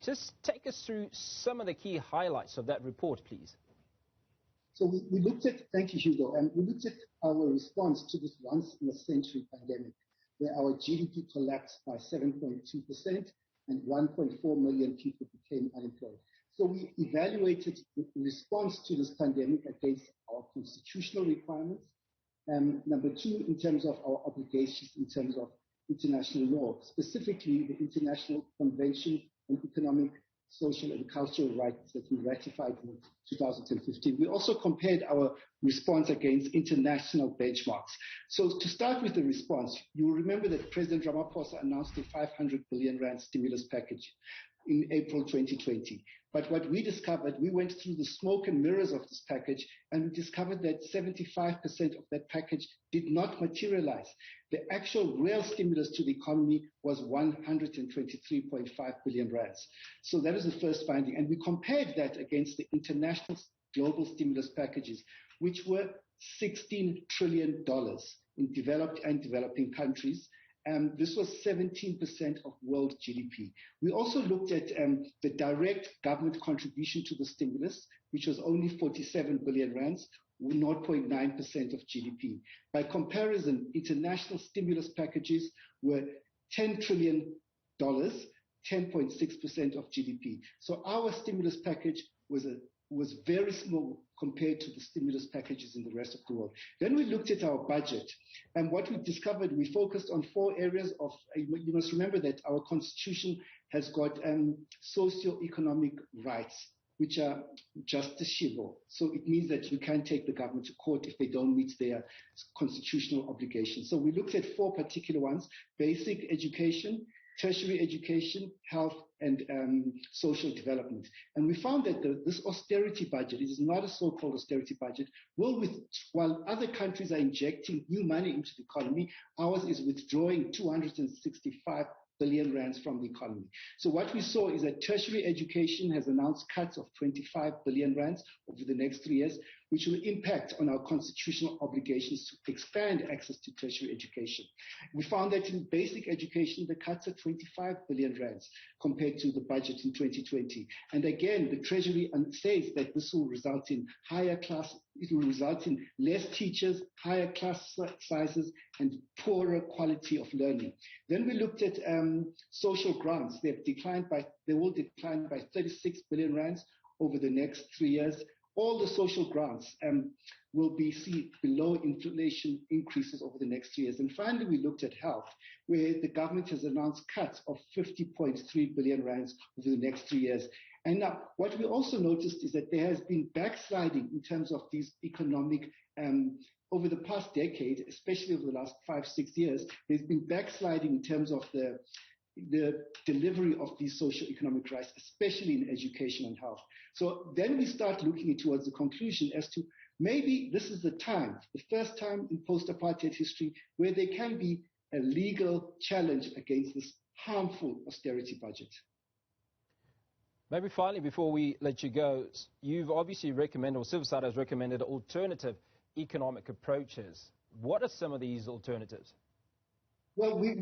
Just take us through some of the key highlights of that report, please. So we looked at, thank you, Hugo, and we looked at our response to this once-in-a-century pandemic, where our GDP collapsed by 7.2% and 1.4 million people became unemployed. So we evaluated the response to this pandemic against our constitutional requirements. Number two, in terms of our obligations, in terms of international law, specifically the International Convention on Economic, Social and Cultural Rights that we ratified in 2015. We also compared our response against international benchmarks. So to start with the response, you will remember that President Ramaphosa announced a 500 billion rand stimulus package in April 2020. But what we discovered, we went through the smoke and mirrors of this package, and we discovered that 75% of that package did not materialize. The actual real stimulus to the economy was 123.5 billion rands. So that is the first finding. And we compared that against the international global stimulus packages, which were $16 trillion in developed and developing countries. This was 17% of world GDP. We also looked at the direct government contribution to the stimulus, which was only 47 billion rands, 0.9% of GDP. By comparison, international stimulus packages were $10 trillion, 10.6% of GDP. So our stimulus package was very small compared to the stimulus packages in the rest of the world. Then we looked at our budget, and what we discovered, we focused on 4 areas of, you must remember that our constitution has got socio-economic rights, which are justiciable. So it means that you can take the government to court if they don't meet their constitutional obligations. So we looked at 4 particular ones: basic education, tertiary education, health, and social development. And we found that this austerity budget, it is not a so-called austerity budget, while other countries are injecting new money into the economy, ours is withdrawing 265 billion rands from the economy. So what we saw is that tertiary education has announced cuts of 25 billion rands over the next 3 years, which will impact on our constitutional obligations to expand access to tertiary education. We found that in basic education, the cuts are 25 billion rands compared to the budget in 2020. And again, the Treasury says that this will result in it will result in less teachers, higher class sizes, and poorer quality of learning. Then we looked at social grants. They will decline by 36 billion rands over the next 3 years. All the social grants will be seen below inflation increases over the next 3 years. And finally, we looked at health, where the government has announced cuts of 50.3 billion rands over the next 3 years. And now, what we also noticed is that there has been backsliding in terms of these economic, over the past decade, especially over the last 5-6 years, there's been backsliding in terms of the delivery of these socio-economic rights, especially in education and health. So then we start looking towards the conclusion as to maybe this is the time, the first time in post-apartheid history, where there can be a legal challenge against this harmful austerity budget. Maybe finally, before we let you go, you've obviously recommended, or civil society has recommended, alternative economic approaches. What are some of these alternatives? Well, we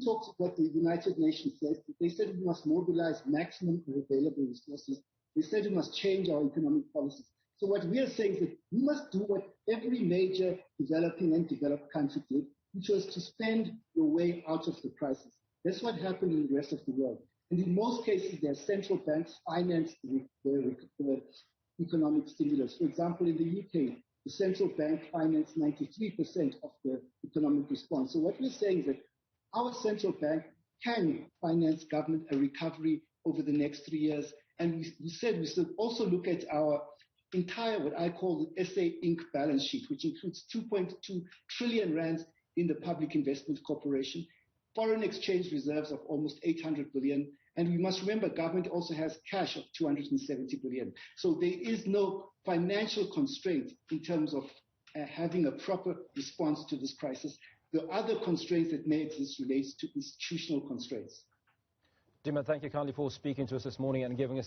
talked what the United Nations says. They said we must mobilize maximum available resources. They said we must change our economic policies. So what we are saying is that we must do what every major developing and developed country did, which was to spend your way out of the crisis. That's what happened in the rest of the world. And in most cases, their central banks finance the economic stimulus. For example, in the UK, the central bank financed 93% of the economic response. So what we're saying is that our central bank can finance government a recovery over the next 3 years. And we said we should also look at our entire, what I call the SA Inc. balance sheet, which includes 2.2 trillion rands in the Public Investment Corporation, foreign exchange reserves of almost 800 billion. And we must remember, government also has cash of 270 billion. So there is no financial constraint in terms of having a proper response to this crisis. The other constraints that may exist relates to institutional constraints. Duma, thank you kindly for speaking to us this morning and giving us